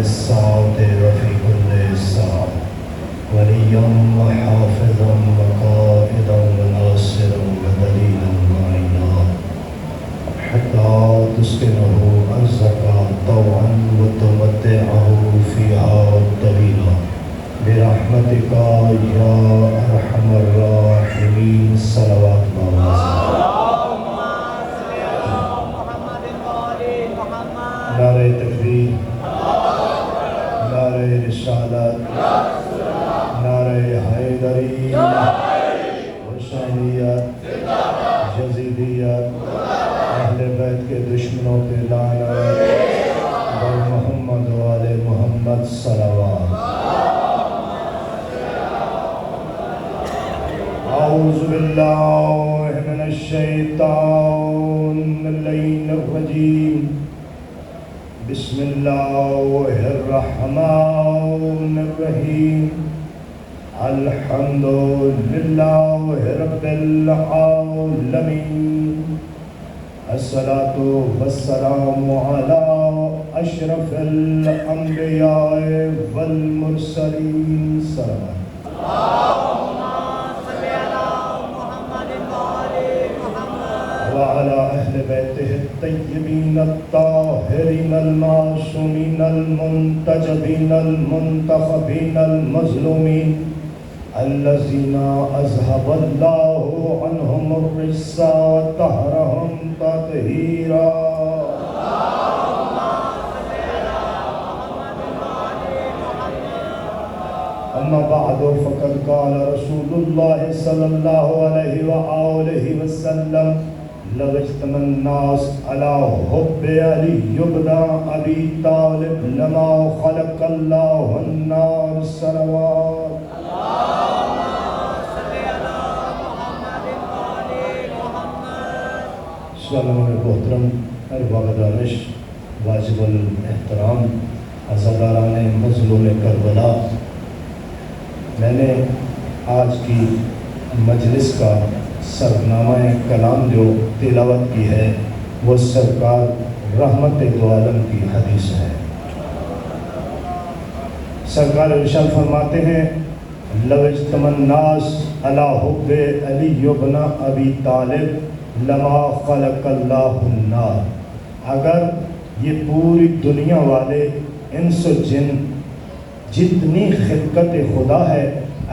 الساعة وفي كل ساعة وليا وحافظا وقائدا وناصرا ودليلا معينا حتى تسكنه أرزك طوعا وتمتعه فيها طويلا برحمتك يا أرحم الراحمين. صلوات الله. نعرہ تکبیر، نعرہ رسالت، نعرہ حیدری، حسینیت، یزیدیت، اہل بیت کے دشمنوں پہ لعنت، اور محمد و آل محمد صلوات. اعوذ باللہ من الشیطان اللعین الرجیم. بسم اللہ الرحمن الرحیم. الحمد للہ رب العالمین. الصلاة والسلام علی اشرف الانبیاء والمرسلین. صلوات. وعلى أهل بيته الطيبين الطاهرين المعصومين المنتجبين المنتخبين المظلومين الذين أذهب الله عنهم الرجس وطهرهم تطهيرا. أما بعد فقد قال رسول الله صلى الله عليه وآله وسلم لو اجتمع الناس على حب علي بن أبي طالب لما خلق الله النار. صلوات. سلام محترم ارباب دانش واجب الاحترام عزاداران مظلوم کربلا، میں نے آج کی مجلس کا سرنامہ کلام جو تلاوت کی ہے وہ سرکار رحمت دو عالم کی حدیث ہے. سرکار ارشاد فرماتے ہیں لو اجتمع الناس علی حب علی بن ابی طالب لما خلق اللہ النار. اگر یہ پوری دنیا والے انس و جن جتنی خلقت خدا ہے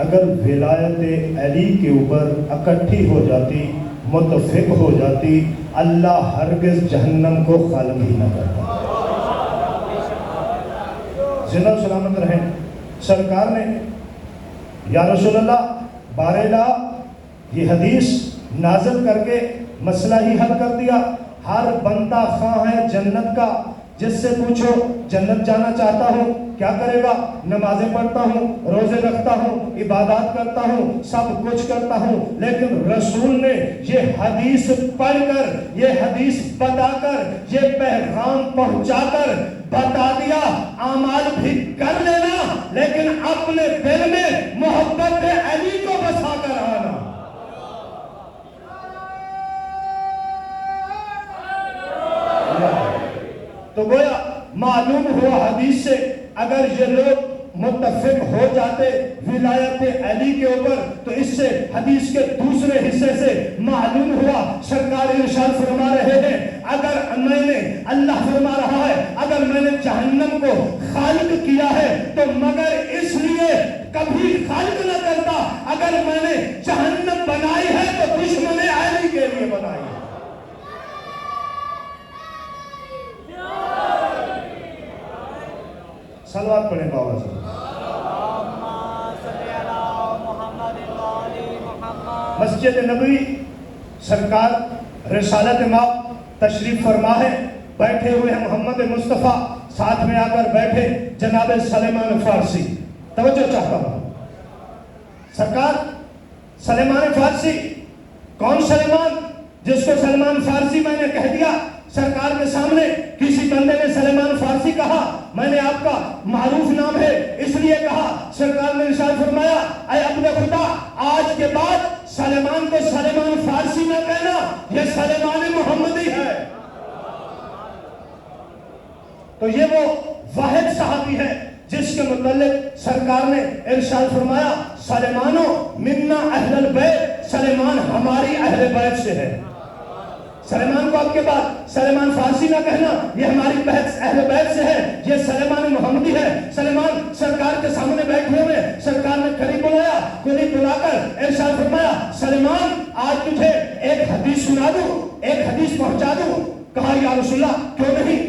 اگر ولایت علی کے اوپر اکٹھی ہو جاتی، متفق ہو جاتی، اللہ ہرگز جہنم کو خالق ہی نہ کرتا. زندہ و سلامت رہیں. سرکار نے یا رسول اللہ بارہلا یہ حدیث نازل کر کے مسئلہ ہی حل کر دیا. ہر بندہ خواہ ہے جنت کا، جس سے پوچھو جنت جانا چاہتا ہوں کیا کرے گا؟ نمازیں پڑھتا ہوں، روزے رکھتا ہوں، عبادات کرتا ہوں، سب کچھ کرتا ہوں. لیکن رسول نے یہ حدیث پڑھ کر، یہ حدیث بتا کر، یہ پیغام پہنچا کر بتا دیا اعمال بھی کر لینا لیکن اپنے دل میں محبت علی کو بسا کر آنا. تو گویا معلوم ہوا حدیث سے اگر یہ لوگ متفق ہو جاتے ولایت علی کے اوپر تو اس سے حدیث کے دوسرے حصے سے معلوم ہوا سرکار ارشاد فرما رہے ہیں اگر میں نے، اللہ فرما رہا ہے اگر میں نے جہنم کو خالق کیا ہے تو مگر اس لیے کبھی خالق نہ کرتا. اگر میں نے جہنم بنائی ہے تو دشمن علی کے لیے بنائی ہے. صلوات پڑھیں بابا سے. مسجد نبوی سرکار رسالت ماں تشریف فرما ہے، بیٹھے ہوئے ہیں محمد مصطفیٰ، ساتھ میں آ کر بیٹھے جناب سلیمان فارسی. توجہ چاہتا ہوں سرکار سلیمان فارسی. کون سلیمان؟ جس کو سلیمان فارسی میں نے کہہ دیا سرکار کے سامنے. کسی بندے نے سلیمان فارسی کہا، میں نے آپ کا معروف نام ہے اس لیے کہا. سرکار نے ارشاد فرمایا اے اپنے خدا آج کے بعد سلیمان کو سلیمان فارسی نہ کہنا، یہ سلیمان محمدی ہے. تو یہ وہ واحد صحابی ہے جس کے متعلق سرکار نے ارشاد فرمایا سلیمانو منا اہل البیت، سلیمان ہماری اہل بیت سے ہے۔ سلیمان کو اب کے بعد سلیمان فارسی نہ کہنا، یہ ہماری اہل بیت سے ہے، یہ سلیمان محمدی ہے۔ سلیمان سرکار کے سامنے بیٹھے ہوئے سرکار نے قریب بلایا، قریب بلا کر ارشاد فرمایا سلیمان آج تجھے ایک حدیث سنا دوں، ایک حدیث پہنچا دوں۔ کہا یا رسول اللہ کیوں نہیں،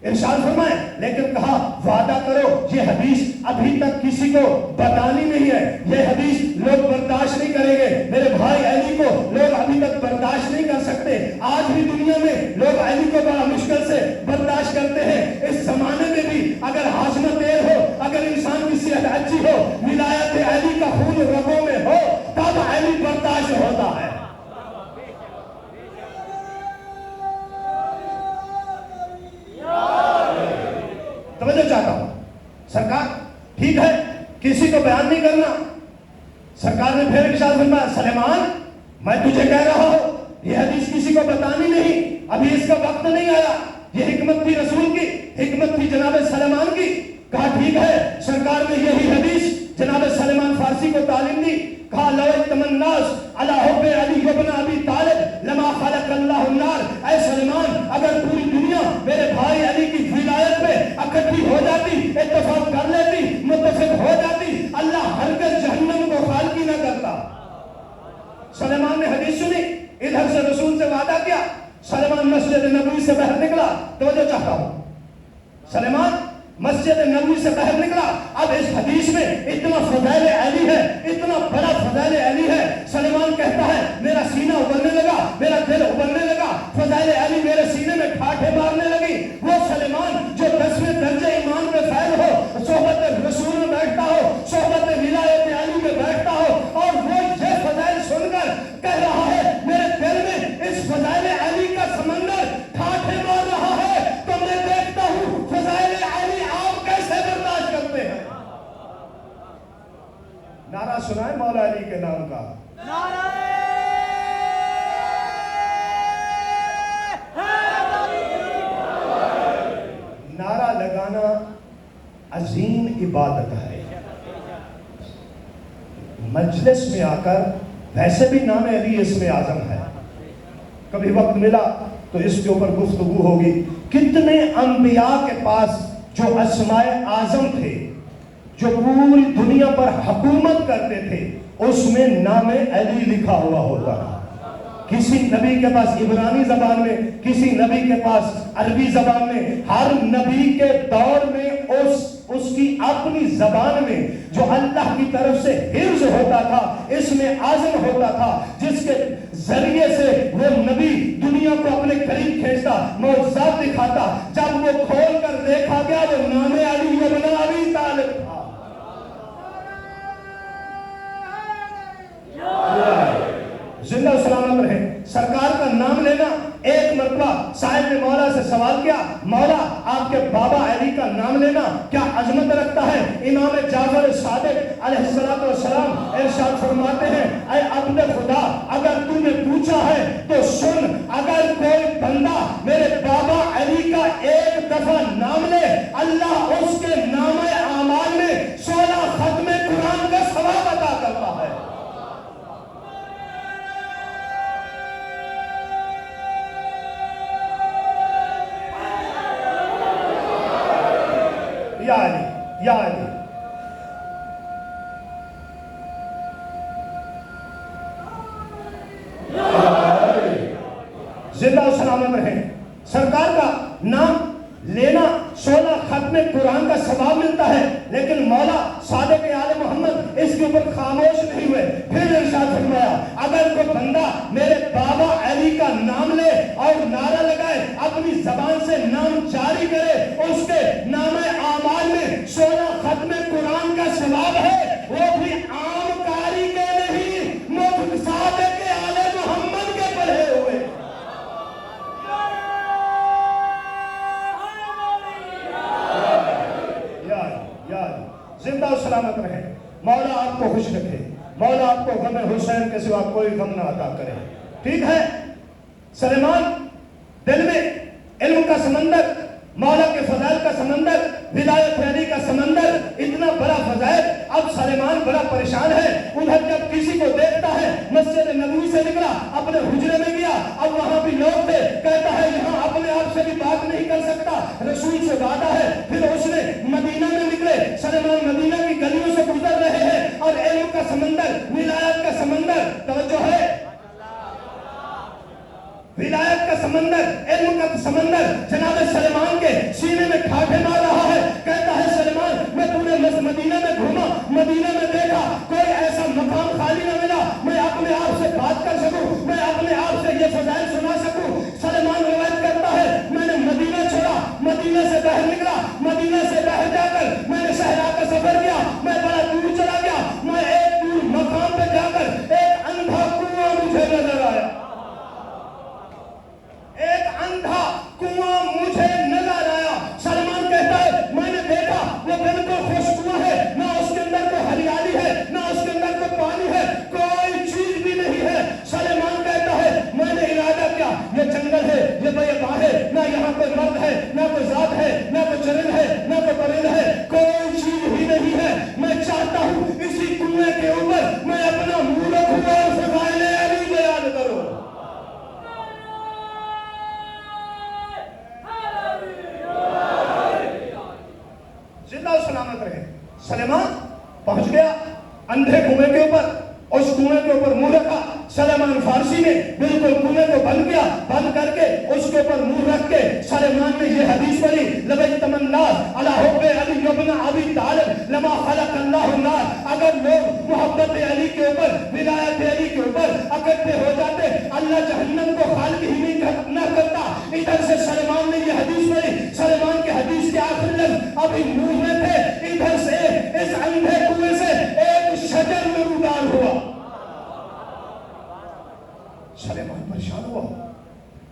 ارشاد فرمائے، لیکن کہا وعدہ کرو یہ حدیث ابھی تک کسی کو بتانی نہیں ہے، یہ حدیث لوگ برداشت نہیں کریں گے، میرے بھائی علی کو لوگ ابھی تک برداشت نہیں کر سکتے۔ آج بھی دنیا میں لوگ علی کو بڑا مشکل سے برداشت کرتے ہیں۔ اس زمانے میں بھی اگر ہاضمہ تیز ہو، اگر انسان کی صحت اچھی ہو، ولایت علی کا خون رگوں میں ہو، تب علی برداشت ہوتا ہے۔ توجہ چاہتا ہوں، سرکار ٹھیک ہے کسی کو بیان نہیں کرنا۔ سرکار نے پھر ارشاد فرمایا سلیمان میں تجھے کہہ رہا ہوں یہ حدیث کسی کو بتانی نہیں، ابھی اس کا وقت نہیں آیا۔ یہ حکمت تھی رسول کی، حکمت تھی جناب سلیمان کی۔ کہا ٹھیک ہے، سرکار نے یہی حدیث جناب سلیمان فارسی کو تعلیم دی۔ کہا لو اجتمع الناس علی حب علی بن ابی طالب لما خلق اللہ النار، اے سلیمان اگر پوری دنیا میرے بھائی علی کی ولایت پہ اکٹھی ہو جاتی، اتفاق کر لیتی، متفق ہو جاتی، اللہ ہرگز جہنم کو خالقی نہ کرتا۔ سلیمان نے حدیث سنی، ادھر سے رسول سے وعدہ کیا، سلیمان مسجد نبوی سے باہر نکلا۔ توجہ چاہتا ہوں، سلیمان مسجد نبوی سے باہر نکلا۔ اب اس حدیث میں اتنا فضائل علی ہے، اتنا بڑا فضائل علی ہے، سلیمان کہتا ہے میرا سینہ ابلنے لگا، میرا دل ابلنے لگا، فضائل علی میرے سینے میں ٹھاٹھے مارنے لگی۔ وہ سلیمان جو 10ویں درجے ایمان میں فیض ہو، صحبت رسول میں بیٹھتا ہو، صحبت ولایت علی میں بیٹھتا ہو، اور وہ یہ فضائل سن کر کہہ رہا ہے میرے دل میں اس فضائل علی کا سمندر ٹھاٹھے مار رہا ہے، تو میں دیکھتا ہوں فضائل علی آپ کیسے برداشت کرتے ہیں۔ نعرہ سنائے مولا علی کے نام کا، نعرہ لگانا عظیم عبادت ہے۔ مجلس میں آ کر ویسے بھی نام علی اسم اعظم ہے، کبھی وقت ملا تو اس کے اوپر گفتگو ہوگی۔ کتنے انبیاء کے پاس جو اسماء اعظم تھے، جو پوری دنیا پر حکومت کرتے تھے، اس میں نام علی لکھا ہوا ہوتا تھا۔ کسی نبی کے پاس عبرانی زبان میں، کسی نبی کے پاس عربی زبان میں، ہر نبی کے دور میں اس کی اپنی زبان میں جو اللہ کی طرف سے حفظ ہوتا تھا، اس میں اعظم ہوتا تھا، جس کے ذریعے سے وہ نبی دنیا کو اپنے قریب کھینچتا، معجزات دکھاتا۔ جب وہ کھول کر دیکھا گیا وہ نام علی بن ابی طالب تھا۔ زندہ و سلامت رہے۔ سرکار کا نام لینا، ایک مرتبہ صاحب نے مولا سے سوال کیا مولا آپ کے بابا علی کا نام لینا کیا عظمت رکھتا ہے؟ امام جعفر صادق علیہ السلام ارشاد فرماتے ہیں اے عبد خدا اگر تو نے پوچھا ہے تو سن، اگر کوئی بندہ میرے بابا علی کا ایک دفعہ نام لے اللہ اس کے نام اعمال میں 16 ختم قرآن کا ثواب عطا کرتا ہے۔ یا علی، یا علی، زندہ و سلامت رہیں۔ سرکار کا نام لینا 16 ختم قرآن کا ثواب ملتا ہے، لیکن مولا صادق آل محمد اس کے اوپر خاموش نہیں ہوئے۔ پھر ارشاد فرمایا اگر کوئی بندہ میرے بابا علی کا نام لے اور نعرہ لگائے، اپنی زبان سے نام جاری کرے، اس کے نام اعمال میں 16 ختم قرآن کا ثواب ہے، وہ بھی عام کاری کے نہیں، مفت صادق آل محمد کے پڑھے ہوئے۔ زندہ و سلامت رہے۔ مولا آپ کو خوش رکھے، مولا آپ کو غم حسین کے سوا کوئی غم نہ عطا کرے۔ ٹھیک ہے، سلیمان دل میں علم کا سمندر، مولا کے فضائل کا سمندر ولایت علی کا سمندر اتنا بڑا فضائل. اب سلیمان بڑا پریشان ہے. ادھر جب کسی کو دیکھتا ہے, مسجد نبوی سے نکلا, اپنے حجرے میں گیا, اب وہاں بھی لوگ تھے, کہتا ہے یہاں اپنے آپ سے بھی بات نہیں کر سکتا, رسول سے وعدہ ہے. پھر اس نے مدینہ میں نکلے, سلیمان مدینہ کی گلیوں سے گزر رہے ہیں اور علم کا سمندر, ولایت کا سمندر, توجہ ہے, ولایت کا سمندر, علم کا سمندر جناب سلیمان کے سینے میں ٹھاٹھے مار رہا ہے. کہتا ہے سلیمان, میں تمہیں مدینہ میں گھوما, مدینہ میں دیکھا, کوئی ایسا مقام خالی نہ ملا میں اپنے آپ سے بات کر سکوں, میں اپنے آپ سے یہ فضائل سنا سکوں. سلیمان روایت کرتا ہے, میں نے مدینہ چھوڑا, مدینہ سے باہر نکلا, مدینہ سے باہر جا کر میں نے صحرا کا سفر کیا, میں بڑا دور چلا گیا, میں ایک دور مقام پہ جا کر ایک اندھا کنواں مجھے نظر آیا, ایک اندھا کنواں مجھے نظر آیا. سلمان کہتا ہے میں نے دیکھا وہ بالکل خشک کنواں ہے, نہ اس کے اندر کوئی ہریالی ہے, نہ اس کے اندر کوئی پانی ہے, کوئی چیز بھی نہیں ہے. سلیمان کہتا ہے میں نے ارادہ کیا, یہ جنگل ہے, یہ بیاباں ہے, نہ یہاں کوئی مرد ہے, نہ کوئی ذات ہے, نہ کوئی چرند ہے, نہ کوئی پرند ہے, کوئی چیز ہی نہیں ہے. میں چاہتا ہوں اسی کنویں کے اوپر میں اپنا منہ رکھوں اور فضائل علی بیان کروں. زندہ و سلامت رہے. سلیمان پہنچ گیا اندھے کنویں کے اوپر, اس کنویں کے اوپر منہ رکھا. سلیمان فارسی میں بالکل کنویں کو بند کیا, بند کر کے اس کے اوپر منہ رکھ کے سلیمان نے یہ حدیث پڑھی, لبیتم الناس علی حب علی ابن ابی طالب لما خلق اللہ النار. اگر لوگ محبت علی کے اوپر, ولایت علی کے اوپر اکٹھے ہو جاتے, اللہ جہنم کو خالق ہی نہیں نہ کرتا. ادھر سے سلیمان نے یہ حدیث پڑھی, سلیمان کے حدیث کے آخر لفظ ابھی منہ میں تھے, ادھر سے اس اندھے کنویں سے ایک شجر میں ردار ہوا. سلیمان پریشان ہوا,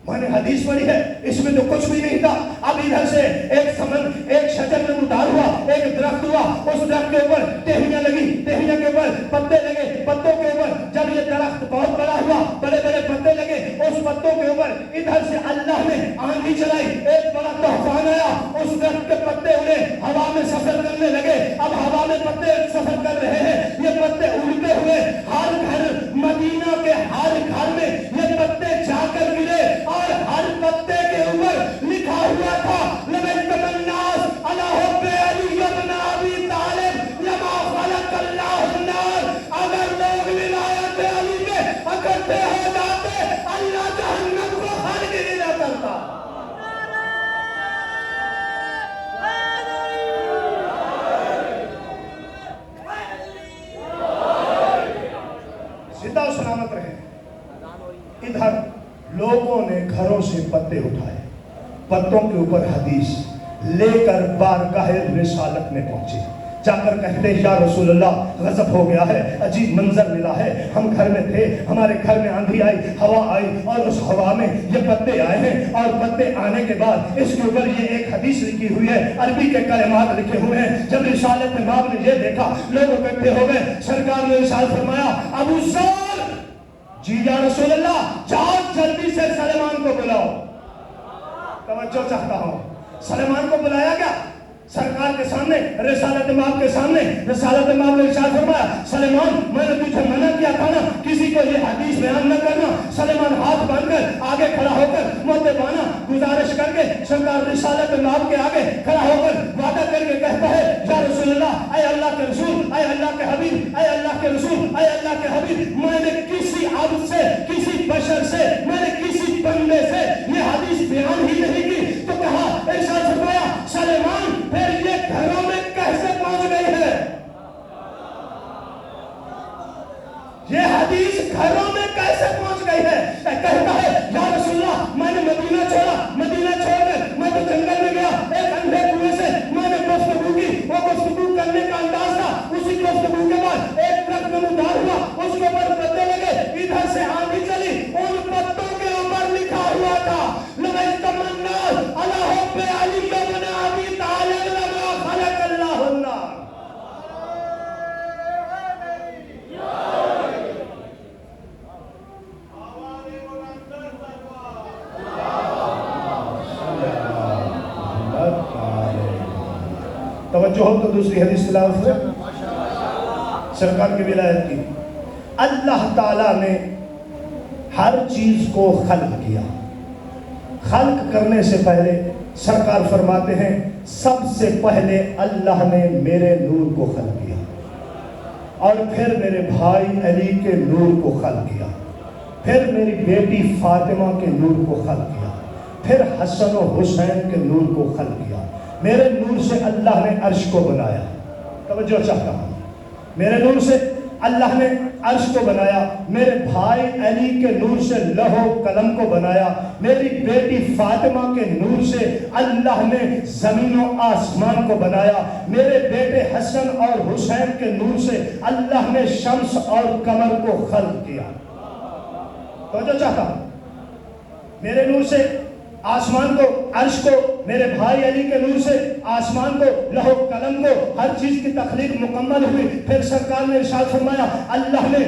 میں نے حدیث پڑھی ہے اس میں تو کچھ بھی نہیں تھا, اب ادھر سے ایک شجر میں ردار ہوا, ایک درخت ہوا, اس درخت کے اوپر ٹہنیاں لگی, ٹہنیاں کے اوپر پتے لگے, پتوں کے اوپر جب یہ درخت بہت بڑا ہوا, بڑے بڑے پتے لگے, اس پتوں کے اوپر ادھر سے اللہ نے آندھی چلائی, ایک بڑا طوفان آیا, اس درخت کے پتے اڑے, ہوا میں سفر کرنے لگے. اب ہوا میں پتے سفر کر رہے ہیں, یہ پتے اڑتے ہوئے ہر گھر, مدینہ کے ہر گھر میں یہ پتے جا کر گرے, اور ہر پتے کے اوپر لکھا ہوا تھا لبیتم الناس علی حب علی ابن ابی طالب لما خلق اللہ النار. اگر لوگ ولایت علی میں اکٹھے ہو جاتے, اللہ جہنم کو خالق نہیں نہ کرتا. زندہ و سلامت رہے. ادھر لوگوں نے گھروں سے پتے اٹھائے, پتوں کے اوپر حدیث لے کر بارگاہ رسالت میں پہنچے. جا کر کہتے یا رسول اللہ غضب ہو گیا ہے, عجیب منظر ملا ہے, ہم گھر میں تھے, ہمارے گھر میں آندھی آئی, ہوا آئی, اور اس ہوا میں یہ پتے آئے ہیں, اور پتے آنے کے بعد اس کے اوپر یہ ایک حدیث لکھی ہوئی ہے, عربی کے کلمات لکھے ہوئے ہیں. جب رسالت مآب نے یہ دیکھا, لوگ اکٹھے ہو گئے. سرکار نے ارشاد فرمایا, ابو ذر, جی یا رسول اللہ, جاؤ جلدی سے سلیمان کو بلاؤ. توجہ چاہتا ہوں. سلیمان کو بلایا گیا سرکار کے سامنے, رسالت مآب کے سامنے. رسالت مآب نے ارشاد فرمایا, سلیمان میں نے تجھے منع کیا تھا نا کسی کو یہ حدیث بیان نہ کرنا. سلیمان ہاتھ باندھ کر آگے کھڑا ہو کر مؤدبانہ گزارش کر کے سرکار رسالت مآب کے آگے کھڑا ہو کر وعدہ کر کے کہتا ہے, یا رسول اللہ, اے اللہ کے رسول, اے اللہ کے حبیب, اے اللہ کے رسول, اے اللہ کے حبیب, میں نے کسی عبد سے, کسی بشر سے, میں نے کسی بندے سے یہ حدیث بیان ہی نہیں کی. تو کہا, ارشاد فرمایا, سلیمان پھر یہ گھروں میں کیسے پہنچ گئی ہے؟ یہ حدیث گھروں میں کیسے پہنچ گئی ہے؟ کہتا ہے, یا رسول اللہ, میں نے مدینہ چھوڑا, مدینہ چھوڑ کر میں تو جنگل میں گیا, ایک اندھے کنویں سے میں نے گفتگو کی. وہ گفتگو کرنے کا انداز تھا, اسی گفتگو کے بعد ایک درخت میں ردار ہوا, اس کے اوپر پتے لگے, ادھر سے آندھی چلی, ان پتوں کے اوپر لکھا ہوا تھا لبیتم الناس علی حب علی ابن ابی طالب لما خلق اللہ النار. توجہ ہو تو دوسری حدیث تلاوت ہے سرکار کی ولایت کی. اللہ تعالیٰ نے ہر چیز کو خلق کیا. خلق کرنے سے پہلے سرکار فرماتے ہیں سب سے پہلے اللہ نے میرے نور کو خلق کیا اور پھر میرے بھائی علی کے نور کو خلق کیا, پھر میری بیٹی فاطمہ کے نور کو خلق کیا, پھر حسن و حسین کے نور کو خلق کیا. میرے نور سے اللہ نے عرش کو بنایا. توجہ چاہتا ہوں, میرے نور سے اللہ نے عرش کو بنایا, میرے بھائی علی کے نور سے لوح و قلم کو بنایا, میری بیٹی فاطمہ کے نور سے اللہ نے زمین و آسمان کو بنایا, میرے بیٹے حسن اور حسین کے نور سے اللہ نے شمس اور قمر کو خلق کیا. تو جو چاہتا ہوں میرے نور سے آسمان کو, عرش کو, میرے بھائی علی کے نور سے آسمان کو, لوح و قلم کو, ہر چیز کی تخلیق مکمل ہوئی. پھر سرکار نے ارشاد فرمایا اللہ نے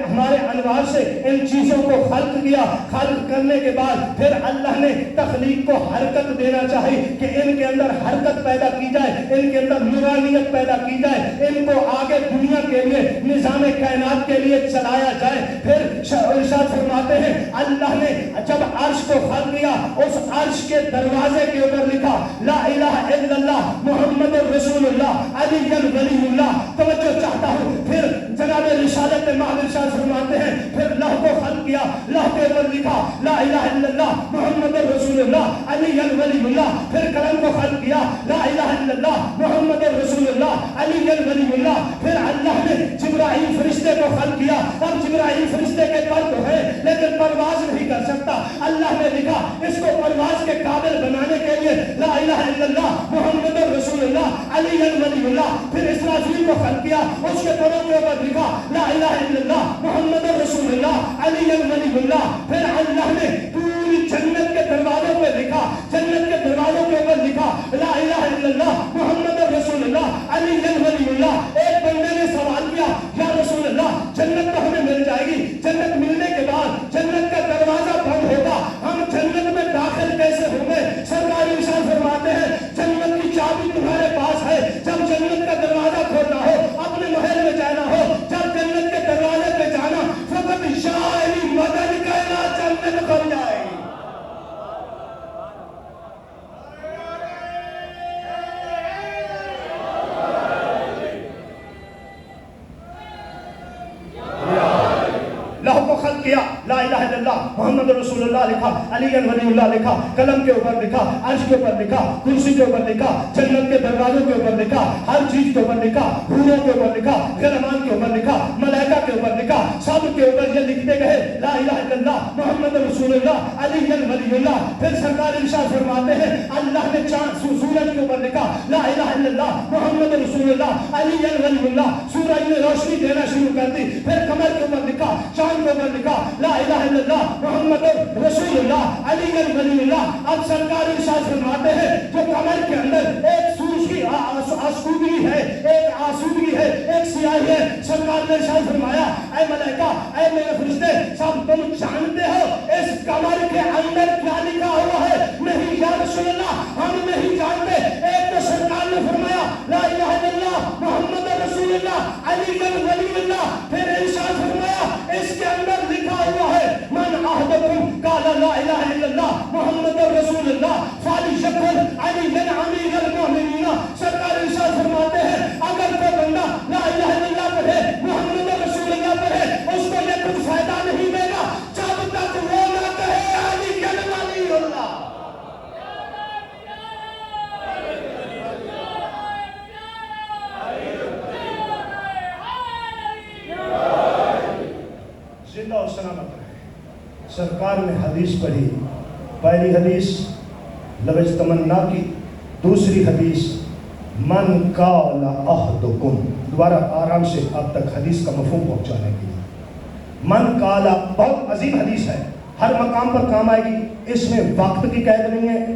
ہمارے انوار سے ان چیزوں کو خلق کیا. خلق کرنے کے بعد پھر اللہ نے تخلیق کو حرکت دینا چاہی کہ ان کے اندر حرکت پیدا کی جائے, ان کے اندر نورانیت پیدا کی جائے, ان کو آگے دنیا کے لیے نظام کائنات کے لیے چلایا جائے. پھر ارشاد فرماتے ہیں اللہ نے جب عرش کو خلق کیا اس عرش کے دروازے کے اوپر لکھا لا الہ الا اللہ محمد رسول اللہ علی ولی اللہ. توجہ چاہتا ہوں, پھر جناب رسالت مآل ارشاد فرماتے ہیں پھر لوح کو خلق کیا, لوح کے اوپر لکھا لا الہ الا اللہ محمد رسول اللہ علی ولی اللہ. پھر قلم کو خلق کیا لا الہ الا اللہ محمد رسول اللہ علی ولی اللہ. پھر اللہ نے جبرائیل فرشتے کو خلق کیا. اب جبرائیل فرشتے کے پر تو ہے لیکن پرواز نہیں کر سکتا. اللہ نے لکھا اس کو پرواز کے قابل بنانے کے لیے لا الہ الا اللہ محمد رسول اللہ علی ولی اللہ. پھر اسرافیل کو خلق کیا, اس کے پروں کے اوپر لکھا لا الہ الا اللہ محمد رسول اللہ علی ولی اللہ. پھر اللہ نے پوری جنت کے دروازوں پہ لکھا, جنت کے دروازوں کے اوپر لکھا لا الہ الا اللہ محمد رسول اللہ علی ولی اللہ. ایک بندے نے سوال کیا یا رسول اللہ جنت تو ہمیں مل جائے گی, جنت ملنے کے بعد جنت کا دروازہ بند ہوگا, ہم جنت میں داخل کیسے ہوں گے؟ سرکار ارشاد فرماتے ہیں جنت کی چابی تمہارے پاس ہے. جب جنت کا دروازہ کھولنا ہو اپنے محل میں جانا ہو, جب جنت کے دروازے پہ جانا فقط شاعری مدد کہنا جنت کھل جائے. لوح کو خلق کیا لا الہ الا اللہ محمد رسول اللہ لکھا, علی ولی اللہ لکھا, قلم کے اوپر لکھا, عرش کے اوپر لکھا, کرسی کے اوپر لکھا, جنت کے دروازوں کے اوپر لکھا, ہر چیز کے اوپر لکھا, حوروں کے اوپر لکھا, غلامان کے اوپر لکھا, ملائکہ کے اوپر لکھا, سب کے اوپر یہ لکھتے گئے لا الہ الا اللہ محمد رسول اللہ علی ولی اللہ. پھر سرکار ارشاد فرماتے ہیں اللہ نے چاند سورج کے اوپر لکھا لا الہ الا اللہ محمد رسول اللہ علی ولی اللہ. سورج نے روشنی دینا شروع کر دی. پھر قمر کے اوپر لکھا, چاند کے اوپر لکھا لا الہ الا اللہ محمد رسول اللہ علی ولی اللہ. اب سرکار ارشاد فرماتے ہیں جو قمر کے اندر ایک سورج کی آسودگی ہے, ایک آسودگی ہے, ایک سیاہی ہے. سرکار نے ارشاد فرمایا اے ملائکہ, اے میرے فرشتے, سب تم جانتے ہو اس قمر کے اندر کیا لکھا ہوا ہے؟ نہیں یا رسول اللہ ہم نہیں جانتے. ایک تو سرکار نے فرمایا لا الہ الا اللہ محمد رسول اللہ علی ولی اللہ. پھر ارشاد فرمایا اس کے اندر لکھا ہوا ہے من احدکم قال لا الہ الا اللہ محمد رسول اللہ فلیشکر علی امیر المؤمنین. سرکار ارشاد فرماتے ہیں اگر کوئی بندہ لا الہ الا اللہ پڑھے, محمد رسول اللہ پڑھے, اس کو یہ کچھ فائدہ نہیں دے گا جب تک وہ نہ کہے علی ولی اللہ. زندہ و سلامت رہے. سرکار نے حدیث پڑھی, پہلی حدیث لبج تمنا کی, دوسری حدیث من قال احدکم, دوبارہ آرام سے آپ تک حدیث کا مفہوم پہنچانے کے لیے. من قال بہت عظیم حدیث ہے, ہر مقام پر کام آئے گی. اس میں وقت کی قید نہیں ہے,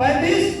35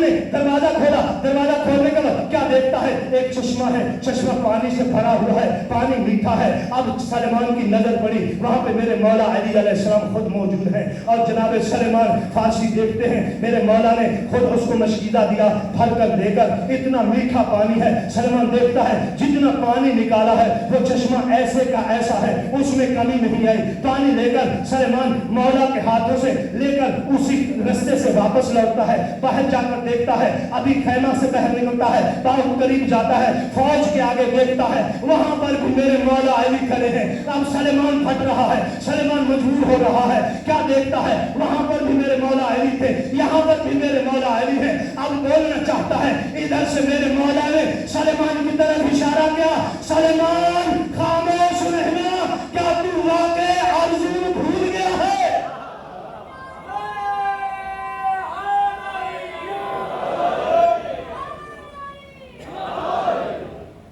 سلیمان نے دروازہ کھولا. دروازہ کھولنے کے بعد کیا دیکھتا ہے؟ ایک چشمہ ہے, چشمہ پانی سے بھرا ہوا ہے, پانی میٹھا ہے. اب سلیمان کی نظر پڑی, وہاں پہ میرے مولا علی علیہ السلام خود موجود ہیں, اور جناب سلیمان فارسی دیکھتے ہیں میرے مولا نے خود اس کو مشکیزہ دیا بھر کر دے کر. اتنا میٹھا پانی ہے. سلیمان دیکھتا ہے جتنا پانی نکالا ہے وہ چشمہ ایسے کا ایسا ہے, اس میں کمی نہیں آئی. پانی لے کر سلیمان مولا کے ہاتھوں سے لے کر اسی رستے سے واپس لوٹتا ہے. باہر جا کر دیکھتا ہے, ابھی خیمہ سے باہر نکلتا ہے, بہت قریب جاتا ہے, فوج کے آگے دیکھتا ہے, وہاں پر بھی میرے مولا علی کھڑے ہیں. اب سلیمان پھٹ رہا ہے, سلیمان مجبور ہو رہا ہے. کیا دیکھتا ہے؟ وہاں پر بھی میرے مولا علی تھے, یہاں پر بھی میرے مولا علی ہیں. اب بولنا چاہتا ہے, ادھر سے میرے مولا نے سلیمان کی طرف اشارہ کیا, سلیمان خاموش رہنا, کیا تو واقعی ارجن بھول گیا ہے؟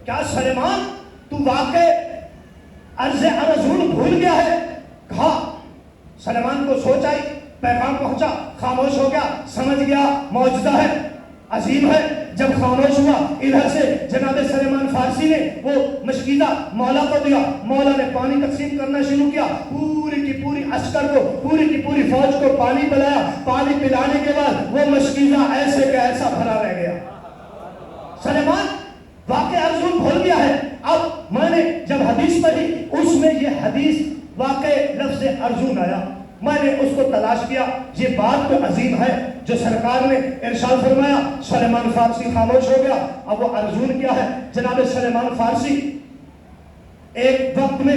کیا سلیمان تو واقعی ارجن بھول گیا ہے؟ کہا. سلیمان کو سوچ آئی, پیغام پہنچا, خاموش ہو گیا, سمجھ گیا معجزہ ہے, عظیم ہے. جب خاموش ہوا, ادھر سے جناب سلیمان فارسی نے وہ مشکیزہ مولا کو دیا. مولا نے پانی تقسیم کرنا شروع کیا, پوری کی پوری عسکر کو, پوری کی پوری فوج کو پانی پلایا. پانی پلانے کے بعد وہ مشکیزہ ایسے کا ایسا بھرا رہ گیا. سلیمان واقع ارجن بھول گیا ہے. اب میں نے جب حدیث پڑھی, اس میں یہ حدیث واقع لفظ ارجن آیا. میں نے اس کو تلاش کیا, یہ بات تو عظیم ہے جو سرکار نے ارشاد فرمایا. سلیمان فارسی خاموش ہو گیا. اب وہ ارجن کیا ہے؟ جناب سلیمان فارسی ایک وقت میں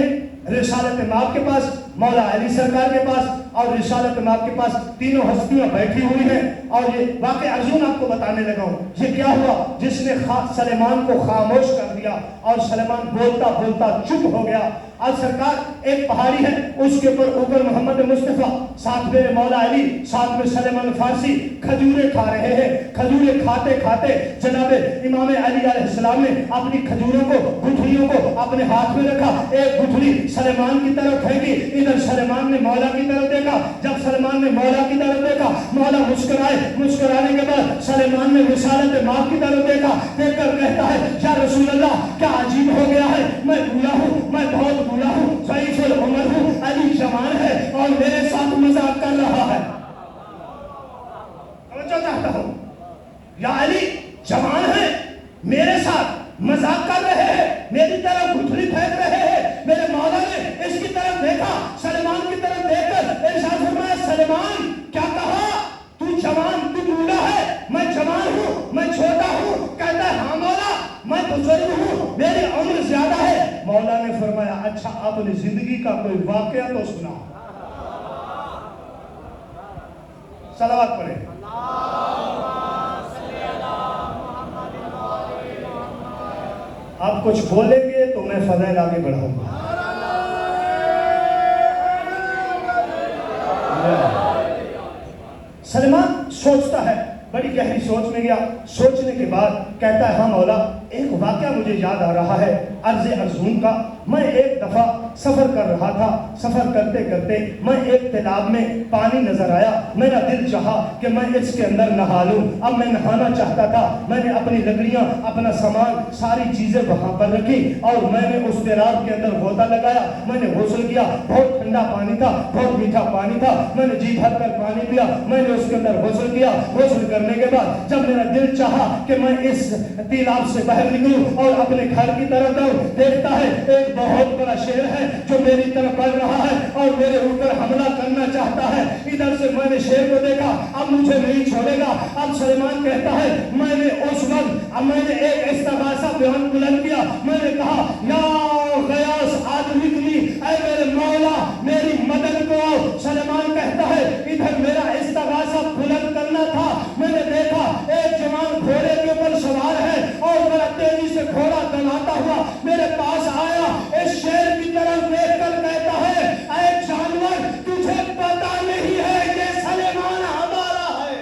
رسالت ماب کے پاس, مولا علی سرکار کے پاس اور رسالت ماب کے پاس تینوں ہستیاں بیٹھی ہوئی ہیں. اور یہ واقع ارجن آپ کو بتانے لگا ہوں. یہ کیا ہوا جس نے سلیمان کو خاموش کر دیا اور سلیمان بولتا بولتا چپ ہو گیا. آج سرکار ایک پہاڑی ہے, اس کے اوپر محمد مصطفیٰ, ساتھ میں مولا علی, ساتھ میں سلیمان فارسی کھجوریں کھا رہے ہیں. کھجوریں کھاتے کھاتے جناب امام علی علیہ السلام نے اپنی کھجوروں کو, گٹھلیوں کو اپنے ہاتھ میں رکھا. ایک گٹھلی سلیمان کی طرف پھینکی, ادھر سلیمان نے مولا کی طرف دیکھا. جب سلیمان نے مولا کی طرف دیکھا, مولا مسکرائے. مسکرانے کے بعد سلیمان نے رسالت ماب کی طرف دیکھا. دیکھ کر کہتا ہے, یا رسول اللہ کیا عجیب ہو گیا ہے, میں بولا ہوں, میں بہت بولا ہوں, ضعیف العمر ہوں, علی جوان ہے اور میرے ساتھ مذاق کر رہا ہے. توجہ چاہتا ہوں, یا علی جوان ہے, میرے ساتھ مذاق کر رہے ہیں, میری طرف گٹھلی پھینک رہے ہیں. میرے مولا نے اس کی طرف دیکھا, سلیمان کی طرف دیکھ کر ارشاد فرمایا, سلیمان کیا کہا, تو جوان, تو بوڑھا ہے, میں جوان ہوں, میں چھوٹا ہوں. کہتا ہے, ہاں مولا میں بزرگ ہوں, میری عمر زیادہ ہے. مولا نے فرمایا, اچھا اپنی زندگی کا کوئی واقعہ تو سنا. صلوات پڑھیں. آپ کچھ بولیں گے تو میں فضائل آگے بڑھاؤں گا. سلیمان سوچتا ہے, بڑی گہری سوچ میں گیا. سوچنے کے بعد کہتا ہے, ہاں مولا ایک واقعہ مجھے یاد آ رہا ہے عرض ارجن کا. میں ایک دفعہ سفر کر رہا تھا, سفر کرتے کرتے میں ایک تالاب میں پانی نظر آیا. میرا دل چاہا کہ میں اس کے اندر نہا لوں. اب میں نہانا چاہتا تھا. میں نے اپنی لکڑیاں, اپنا سامان, ساری چیزیں وہاں پر رکھی اور میں نے اس تالاب کے اندر غوطہ لگایا. میں نے غسل کیا, بہت ٹھنڈا پانی تھا, بہت میٹھا پانی تھا. میں نے جی بھر کر پانی پیا. میں نے اس کے اندر غسل کیا. غسل کرنے کے بعد جب میرا دل چاہا کہ میں اس تالاب سے باہر نکلوں اور اپنے گھر کی طرف جاؤں, دیکھتا ہے ایک بہت بڑا شیر ہے جو میری طرف بڑھ رہا ہے اور میرے اوپر حملہ کرنا چاہتا ہے. ادھر سے میں نے شیر کو دیکھا, اب مجھے نہیں چھوڑے گا. اب سلیمان کہتا ہے, میں نے اس وقت میں نے ایک استغاثہ بیان بلند کیا. میں نے کہا, یا غیاث آدرکنی, اے میرے مولا میری مدد کو. سلیمان کہتا ہے, ادھر میرا استغاثہ بلند کرنا تھا. میں نے دیکھا ایک جوان گھوڑے کے اوپر سوار ہے اور بڑا تیزی سے گھوڑا دلاتا ہوا میرے پاس آیا. اس شیر کی طرف دیکھ کر کہتا ہے, اے جانور تجھے پتا نہیں ہے کہ سلیمان ہمارا ہے.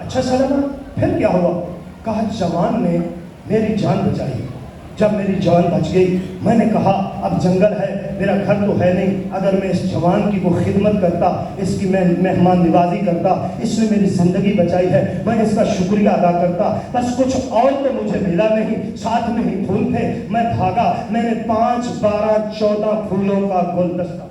اچھا سلیمان پھر کیا ہوا؟ کہا جوان نے میری جان بچائی. جب میری جان بچ گئی میں نے کہا اب جنگل ہے, میرا گھر تو ہے نہیں, اگر میں اس جوان کی وہ خدمت کرتا, اس کی میں مہمان نوازی کرتا, اس نے میری زندگی بچائی ہے, میں اس کا شکریہ ادا کرتا. بس کچھ اور تو مجھے ملا نہیں, ساتھ میں ہی پھول تھے. میں بھاگا, میں نے 5 12 14 پھولوں کا گلدستہ,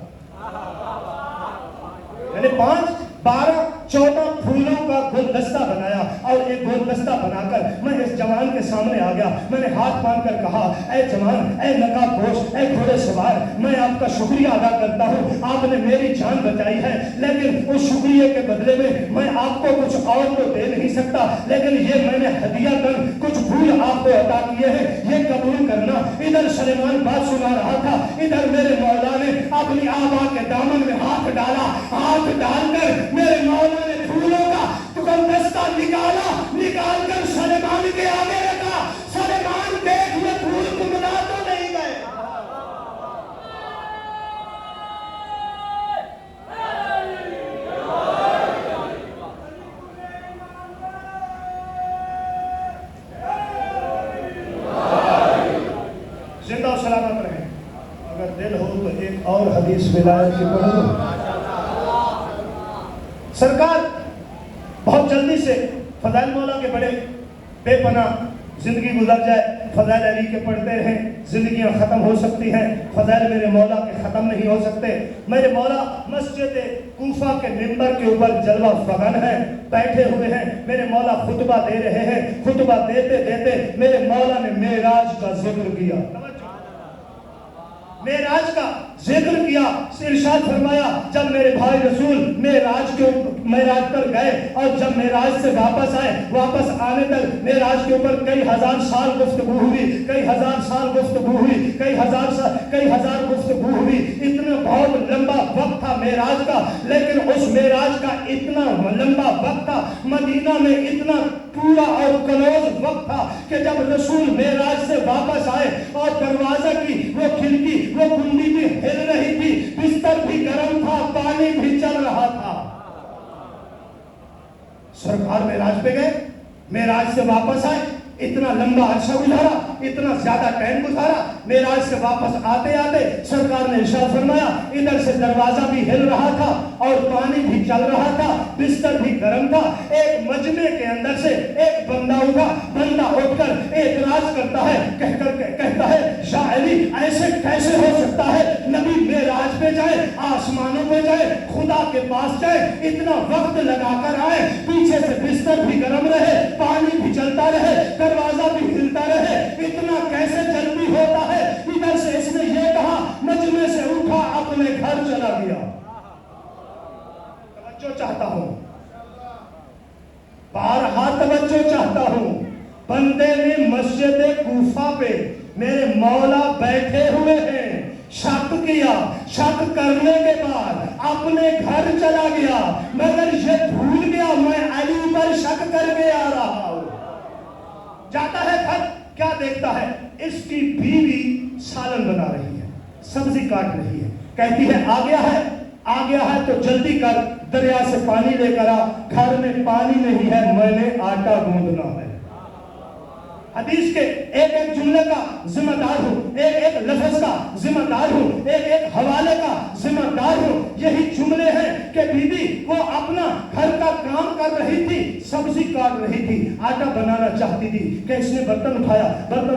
میں نے 5 12 14 پھولوں کا گلدستہ بنایا, اور ایک گلدستہ بنا کر میں اس جوان کے سامنے آ گیا. میں نے ہاتھ باندھ کر کہا, اے جوان, اے نقاب پوش, اے گھوڑے سوار, میں آپ کا شکریہ ادا کرتا ہوں, آپ نے میری جان بچائی ہے, لیکن اس شکریہ کے بدلے میں آپ کو کچھ اور تو دے نہیں سکتا, لیکن یہ میں نے ہدیہ کر کچھ پھول آپ کو عطا کیے ہیں, یہ قبول کرنا. ادھر سلیمان بات سنا رہا تھا, ادھر میرے مولا نے اپنی آبا کے دامن میں ہاتھ ڈالا, ہاتھ ڈال کر میرے مولا نے پھولوں کا گلدستہ نکال کر سلیمان کے آگے رکھا. سلیمان دیکھ یہ پھول گمنا تو نہیں گئے. زندہ و سلامت رہیں. اگر دل ہو تو ایک اور حدیث ولایت کی پڑھو. سرکار بہت جلدی سے فضائل مولا کے بڑے بے پناہ زندگی گزر جائے, فضائل علی کے پڑھتے رہیں, زندگیاں ختم ہو سکتی ہیں, فضائل میرے مولا کے ختم نہیں ہو سکتے. میرے مولا مسجد کوفہ کے منبر کے اوپر جلوہ فغن ہیں, بیٹھے ہوئے ہیں, میرے مولا خطبہ دے رہے ہیں. خطبہ دیتے دیتے میرے مولا نے معراج کا ذکر کیا, معراج کا ذکر کیا. ارشاد فرمایا, جب میرے بھائی رسول معراج پر گئے اور جب معراج سے واپس آئے, واپس آنے تک معراج کے اوپر کئی ہزار سال گفتگو ہوئی, کئی ہزار سال گفتگو ہوئی, کئی ہزار گفتگو ہوئی. اتنا بہت لمبا وقت تھا معراج کا, لیکن اس معراج کا اتنا لمبا وقت تھا, مدینہ میں اتنا پورا اور کلوز وقت تھا کہ جب رسول معراج سے واپس آئے اور دروازہ کی وہ کھڑکی, وہ کنڈی بھی ہل رہی تھی, بستر بھی گرم تھا, پانی بھی چل رہا تھا. سرکار معراج پہ گئے, معراج سے واپس آئے, اتنا لمبا عرصہ گزارا, اتنا زیادہ ٹائم گزارا. معراج سے واپس آتے آتے سرکار نے ارشاد فرمایا, ادھر سے دروازہ بھی ہل رہا تھا اور پانی بھی چل رہا تھا, بستر بھی گرم تھا. ایک مجمع کے اندر سے ایک بندہ اٹھ کر اعتراض کرتا ہے, کہتا ہے, یا علی, ایسے کیسے ہو سکتا ہے, نبی معراج پہ جائے, آسمانوں پہ جائے, خدا کے پاس جائے, اتنا وقت لگا کر آئے, پیچھے سے بستر بھی گرم رہے, پانی بھی چلتا رہے, دروازہ بھی ہلتا رہے, اتنا کیسے جلدی ہوتا ہے. ادھر سے اس نے یہ کہا, مجمع سے اٹھا, اپنے گھر چلا گیا. توجہ چاہتا ہوں, بارہا توجہ چاہتا ہوں. بندے نے مسجد کوفہ پہ میرے مولا بیٹھے ہوئے ہیں, شک کیا, شک کرنے کے بعد اپنے گھر چلا گیا, مگر یہ بھول گیا میں علی پر شک کر کے آ رہا ہوں. جاتا ہے گھر, کیا دیکھتا ہے, اس کی بیوی سالن بنا رہی ہے, سبزی کاٹ رہی ہے, کہتی ہے آ گیا ہے تو جلدی کر, دریا سے پانی لے کر آ, گھر میں پانی نہیں ہے, میں نے آٹا گوندنا ہے. حدیث کے ایک ایک جملے کا ذمہ دار ہوں, ایک ایک لفظ کا ذمہ دار ہوں, ایک ایک حوالے کا ذمہ دار ہوں. یہی جملے ہیں کہ بی بی وہ اپنا گھر کا کام کر رہی تھی, سبزی کاٹ رہی تھی, آٹا بنانا چاہتی تھی کہ اس نے برتن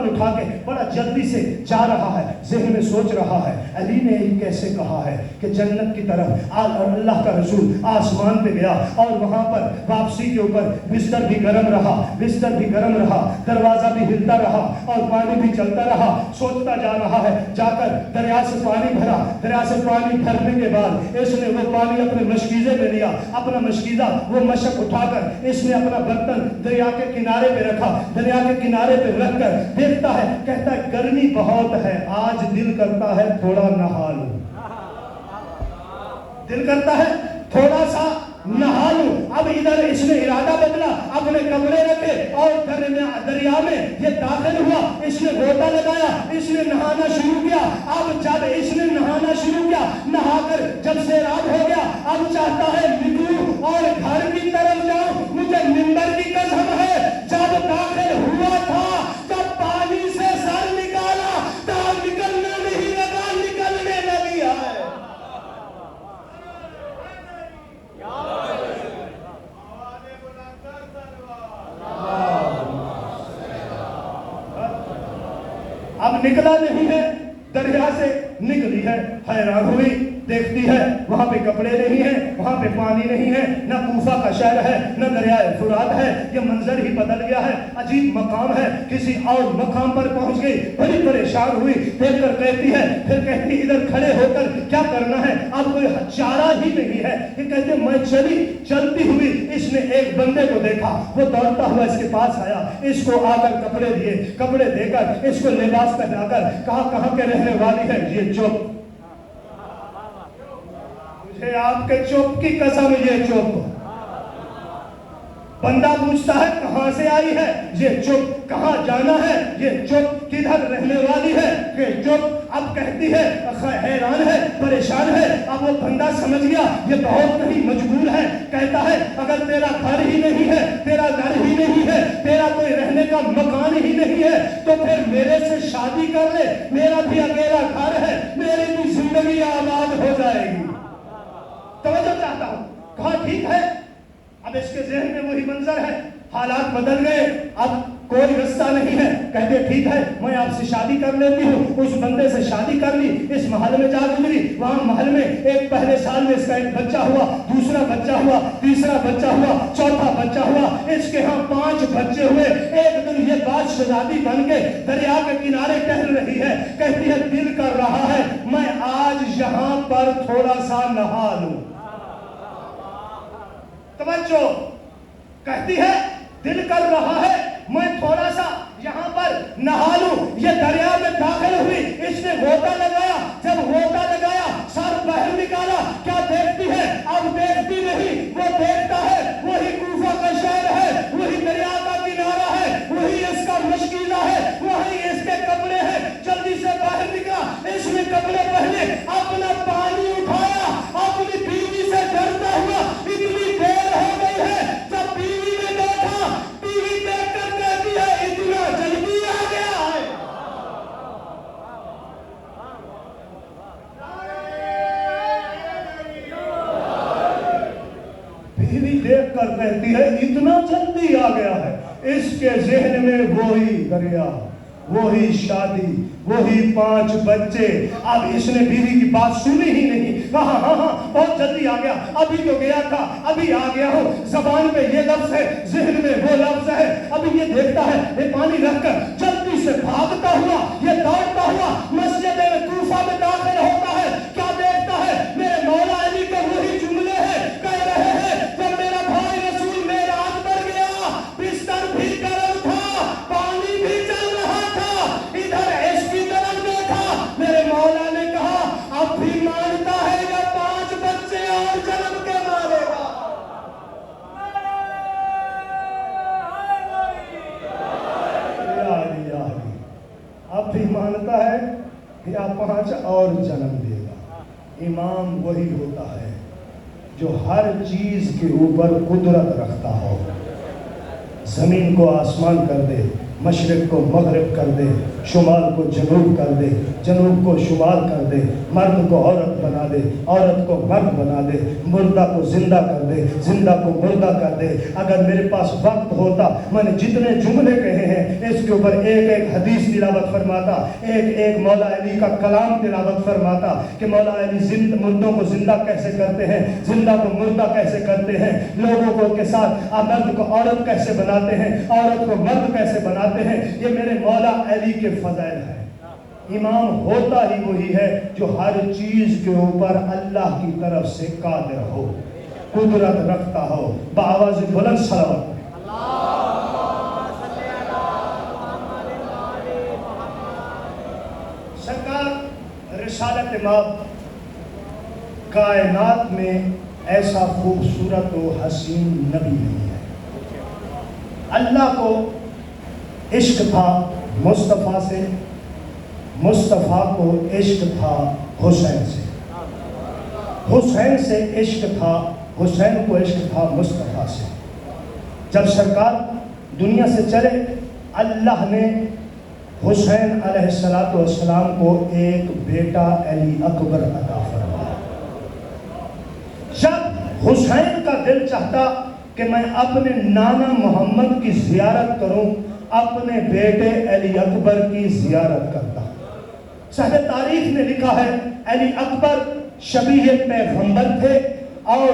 اٹھا کے بڑا جلدی سے جا رہا ہے, ذہن میں سوچ رہا ہے, علی نے یہ کیسے کہا ہے کہ جنت کی طرف اور اللہ کا رسول آسمان پہ گیا اور وہاں پر واپسی کے اوپر بستر بھی گرم رہا, دروازہ بھی ہلتا رہا اور پانی بھی چلتا رہا. سوچتا جا رہا ہے, جا کر دریا سے پانی بھرا, دریا سے پانی بھرنے کے بعد اس نے وہ پانی اپنے مشکیزے میں لیا, اپنا مشکیزہ وہ مشک اٹھا کر اس نے اپنا برتن دریا کے کنارے پہ رکھا, دریا کے کنارے پہ رکھ کر دیکھتا ہے, کہتا ہے گرمی بہت ہے, آج دل کرتا ہے تھوڑا نہا لوں, دل کرتا ہے تھوڑا سا نہا لوں. اب ادھر اس نے ارادہ بدلا, اپنے کپڑے رکھے اور دریا میں یہ داخل ہوا, اس نے غوطہ لگایا, اس نے نہانا شروع کیا. اب جب اس نے نہانا شروع کیا, نہا کر جب سیراب ہو گیا, اب چاہتا ہے نکلوں اور گھر کی طرف جاؤں, مجھے منبر کی قسم ہے, جب داخل اب نکلا نہیں ہے، دریا سے نکلی ہے، حیران ہوئی، دیکھتی ہے وہاں پہ کپڑے نہیں ہیں، وہاں پہ پانی نہیں ہے، نہ کوفہ کا شہر ہے، نہ دریائے فرات ہے، یہ منظر ہی بدل گیا ہے، عجیب مقام ہے، کسی اور مقام پر پہنچ گئی، بڑی پریشان ہوئی، دیکھ کر کہتی ہے، پھر کہتی ادھر کھڑے ہو کر کیا کرنا ہے، اب کوئی چارہ ہی نہیں ہے، یہ کہتے میں چلتی ہوئی، اس نے ایک بندے کو دیکھا، وہ دوڑتا ہوا اس کے پاس آیا، اس کو آ کر کپڑے دیے، کپڑے دے کر اس کو لباس پہنا کر کہا کہاں کے رہنے والی ہے، یہ چپ، مجھے آپ کے چپ کی قسم، یہ چپ، بندہ پوچھتا ہے کہاں سے آئی ہے، یہ چپ، کہاں جانا ہے، یہ چپ، کدھر رہنے والی ہے، یہ چپ، اب کہتی ہے حیران ہے، پریشان ہے، اب وہ بندہ سمجھ گیا یہ بہت کہیں مجبور ہے، کہتا ہے اگر تیرا گھر ہی نہیں ہے، تیرا گھر ہی نہیں ہے، تیرا کوئی رہنے کا مکان ہی نہیں ہے، تو پھر میرے سے شادی کر لے، میرا بھی اکیلا گھر ہے، میری بھی زندگی آباد ہو جائے گی۔ توجہ چاہتا ہوں، کہا ٹھیک ہے، اب اس کے ذہن میں وہی منظر ہے، حالات بدل گئے، اب کوئی رستہ نہیں ہے، کہتے ٹھیک ہے میں آپ سے شادی کر لیتی ہوں، اس بندے سے شادی کر لی، اس محل میں جا گزری، وہاں محل میں ایک پہلے سال میں اس کا ایک بچہ ہوا، دوسرا بچہ ہوا، تیسرا بچہ ہوا، چوتھا بچہ ہوا، اس کے ہاں 5 بچے ہوئے، ایک دن یہ بات شہزادی بن کے دریا کے کنارے ٹہل رہی ہے، کہتی ہے دل کر رہا ہے میں آج یہاں پر تھوڑا سا نہا لوں۔ توجہ، کہتی ہے دل کر رہا ہے میں تھوڑا سا یہاں پر نہا لوں، یہ دریا میں داخل ہوئی، اس نے غوطہ لگایا، جب غوطہ لگایا سر باہر نکالا، کیا دیکھتی ہے، اب دیکھتی نہیں، وہ دیکھتا ہے وہی کوفہ کا شہر ہے، وہی دریا کا کنارہ ہے، وہی اس کا مشکیزہ ہے، وہی اس کے کپڑے ہیں، جلدی سے باہر نکلا، اس نے کپڑے پہنے، اپنا پانی اٹھایا، اپنی بیوی سے ڈرتا ہوا، اتنی دیر ہو گئی ہے، جب بیوی نے دیکھا، بیوی دیکھ کر کہتی ہے اتنا جلدی آ گیا ہے۔ بیوی دیکھ کر کہتی ہے اتنا جلدی آ گیا ہے، اس کے ذہن میں وہی دریا، وہی شادی، وہی 5 بچے، اب اس نے بیوی کی بات سنی ہی نہیں، کہا ہاں ہاں بہت جلدی آ گیا، ابھی تو گیا تھا، ابھی آ گیا ہوں، زبان پہ یہ لفظ ہے، ذہن میں وہ لفظ ہے، ابھی یہ دیکھتا ہے، یہ پانی رکھ کر جلدی سے بھاگتا ہوا، یہ دوڑتا ہوا مسجد کوفہ میں داخل ہوتا ہے، کیا دیکھتا ہے، میرے مولا علی کے وہی جملے ہیں، کہہ رہے ہیں جب میرا بھائی رسول معراج پر گیا، بستر بھی گرم تھا، پانی بھی چل رہا تھا، ادھر عشق کی طرف دیکھا، میرے مولا نے کہا اب بھی مانتا ہے یا 5 بچے اور جنم کے مارے گا۔ اب بھی مانتا ہے یا 5 اور جنم دے گا۔ امام وہی ہوتا ہے جو ہر چیز کے اوپر قدرت رکھتا ہو، زمین کو آسمان کر دے، مشرق کو مغرب کر دے، شمال کو جنوب کر دے، جنوب کو شمال کر دے، مرد کو عورت بنا دے، عورت کو مرد بنا دے، مردہ کو زندہ کر دے، زندہ کو مردہ کر دے۔ اگر میرے پاس وقت ہوتا میں نے جتنے جملے کہے ہیں اس کے اوپر ایک ایک حدیث تلاوت فرماتا، ایک ایک مولا علی کا کلام تلاوت فرماتا کہ مولا علی مردوں کو زندہ کیسے کرتے ہیں، زندہ کو مردہ کیسے کرتے ہیں، لوگوں کو کے ساتھ مرد کو عورت کیسے بناتے ہیں، عورت کو مرد کیسے بناتے ہیں، یہ میرے مولا علی کے فضائل ہیں۔ امام ہوتا ہی وہی ہے جو ہر چیز کے اوپر اللہ کی طرف سے قادر ہو، قدرت رکھتا ہو۔ بآواز بلند صلوات سرکار رسالت ماب کائنات میں ایسا خوبصورت و حسین نبی نہیں ہے۔ اللہ کو عشق تھا مصطفیٰ سے، مصطفیٰ کو عشق تھا حسین سے، حسین سے عشق تھا، حسین کو عشق تھا مصطفیٰ سے۔ جب سرکار دنیا سے چلے اللہ نے حسین علیہ السلام کو ایک بیٹا علی اکبر عطا فرمایا۔ جب حسین کا دل چاہتا کہ میں اپنے نانا محمد کی زیارت کروں، اپنے بیٹے علی اکبر کی زیارت کرتا۔ صحیح تاریخ نے لکھا ہے علی اکبر شبیہ پیغمبر تھے اور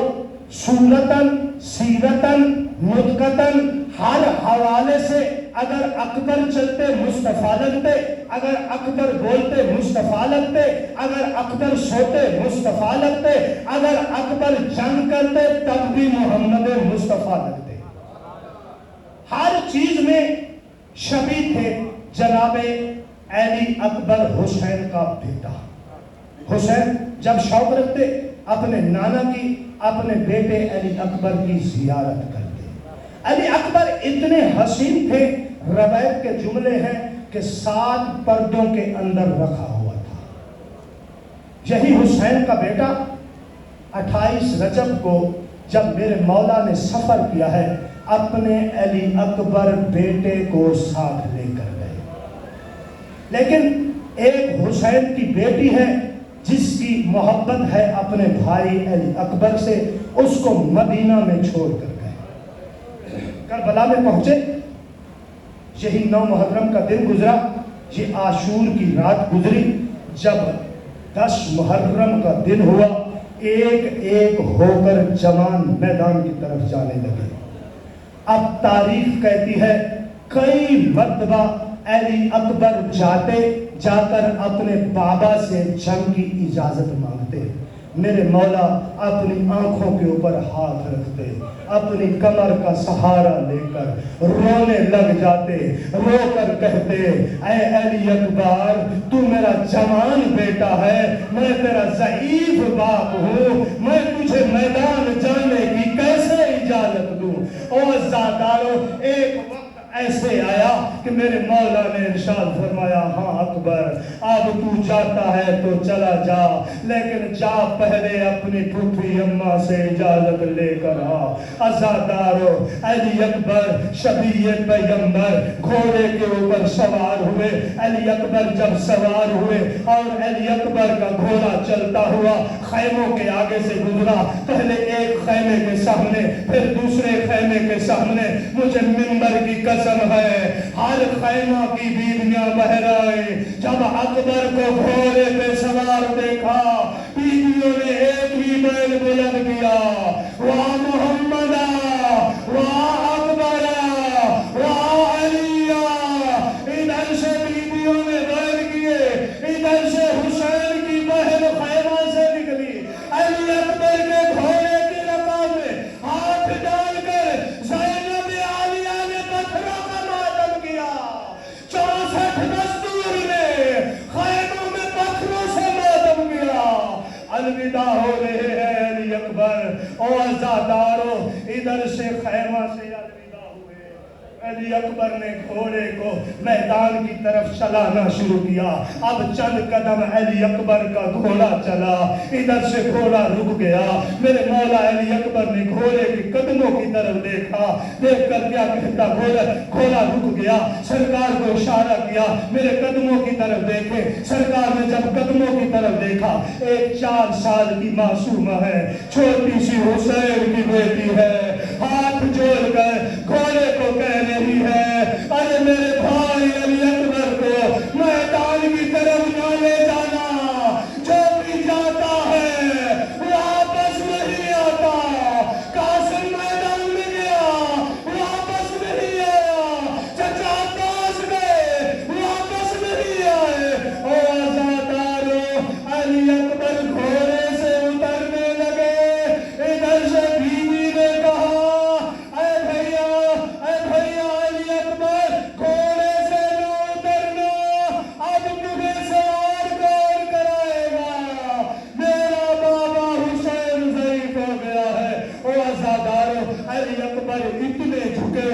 صورتاً سیرتاً نطقتاً ہر حوالے سے اگر اکبر چلتے مصطفیٰ لگتے، اگر اکبر بولتے مصطفیٰ لگتے، اگر اکبر سوتے مصطفیٰ لگتے، اگر اکبر جنگ کرتے تب بھی محمد مصطفیٰ لگتے۔ ہر چیز میں شبیہ تھے جناب علی اکبر حسین کا بیٹا۔ حسین جب شوق رکھتے اپنے نانا کی، اپنے بیٹے علی اکبر کی زیارت کرتے۔ علی اکبر اتنے حسین تھے، روایت کے جملے ہیں کہ 7 پردوں کے اندر رکھا ہوا تھا۔ یہی حسین کا بیٹا 28 رجب کو جب میرے مولا نے سفر کیا ہے اپنے علی اکبر بیٹے کو ساتھ لے کر گئے، لیکن ایک حسین کی بیٹی ہے جس کی محبت ہے اپنے بھائی علی اکبر سے، اس کو مدینہ میں چھوڑ کر گئے۔ کربلا میں پہنچے، یہی 9 محرم کا دن گزرا، یہ عاشور کی رات گزری، جب 10 محرم کا دن ہوا، ایک ایک ہو کر جوان میدان کی طرف جانے لگے۔ اب تاریخ کہتی ہے کئی مرتبہ علی اکبر جا کر اپنے بابا سے جنگ کی اجازت مانگتے، میرے مولا اپنی آنکھوں کے اوپر ہاتھ رکھتے، اپنی کمر کا سہارا لے کر رونے لگ جاتے، رو کر کہتے اے علی اکبر تو میرا جوان بیٹا ہے، میں تیرا ضعیف باپ ہوں، میں تجھے میدان جانے کی کیسے اجازت دوں؟ او عزادارو، ایک وقت ایسے آیا کہ میرے مولا نے ارشاد فرمایا ہاں اکبر اب تو جاتا ہے تو چلا جا، لیکن جا پہلے اپنی پھوپھی اماں سے اجازت لے کر آ۔ عزادارو، علی اکبر شبیہ پیغمبر گھوڑے کے اوپر سوار ہوئے۔ علی اکبر جب سوار ہوئے اور علی اکبر کا گھوڑا چلتا ہوا خیموں کے آگے سے گزرا، پہلے ایک خیمے کے سامنے پھر دوسرے خیمے کے سامنے، مجھے منبر کی قسم ہے ہر خیمہ کی بیویاں بہرائے جب اکبر کو گھوڑے پہ سوار دیکھا، بیویوں نے ایک ہی بیل بلند کیا، واہ محمدہ واہ اکبرہ واہ علیہ۔ ادھر سے بیویوں نے بیل کیے، ادھر سے حسین کی بہن خیمہ سے نکلی، علی اکبر کے گھوڑے کی رکاب میں ہاتھ ڈال کر زینب عالیہ نے پتھروں کا ماتم کیا، 64 مزدور نے خیموں میں پتھروں سے ماتم کیا۔ الوداع ہو رہے ہیں علی اکبر، او عزادارو ادھر سے خیمہ سے الوداع ہوئے۔ علی اکبر نے گھوڑے کو میدان کی طرف چلانا شروع کیا، اب چند قدم علی اکبر کا گھوڑا چلا، ادھر سے گھوڑا رک گیا، میرے مولا علی اکبر نے گھوڑے کے قدموں کی طرف دیکھا، دیکھ کر کیا کہتا گھوڑا رک گیا، سرکار کو اشارہ کیا میرے قدموں کی طرف دیکھے۔ سرکار نے جب قدموں کی طرف دیکھا، ایک 4 سال کی معصومہ ہے، چھوٹی سی حسین کی بیٹی ہے، ہاتھ جوڑ کر گھوڑے کو کہہ رہی ہے ارے میرے بھائی علی اکبر کو میدان کی طرف نہ لے جانا، جو بھی جاتا ہے واپس نہیں آتا۔ قاسم میدان میں گیا واپس نہیں آیا، چچا عباس گئے واپس نہیں آئے۔ او عزادارو، علی اکبر گھوڑے سے اترنے لگے، ادھر سے بیوی نے کہا اے بھیا علی اکبر گھوڑے سے نہ اترنا، اب تمہیں سوار کون کرائے گا؟ میرا بابا حسین ضعیف ہو گیا ہے۔ او عزادارو، علی اکبر اتنے جھکتے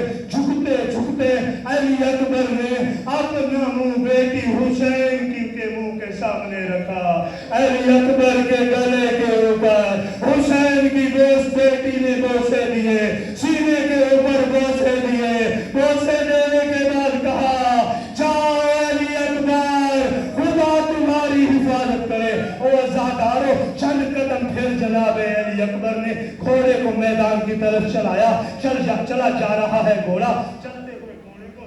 علی اکبر نے اپنا منہ بیٹی حسین کے منہ کے سامنے رکھا، علی اکبر کے گلے کے اوپر حسین کی بیٹی نے بوسے دیے، سینے کے اوپر بوسے دیے، بوسے دینے کے بعد کہا جاؤ علی اکبر، خدا تمہاری حفاظت کرے۔ او عزادارو، چند قدم پھر جناب علی اکبر نے گھوڑے کو میدان کی طرف چلا جا رہا ہے گھوڑا، چلتے ہوئے گھوڑے کو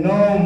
9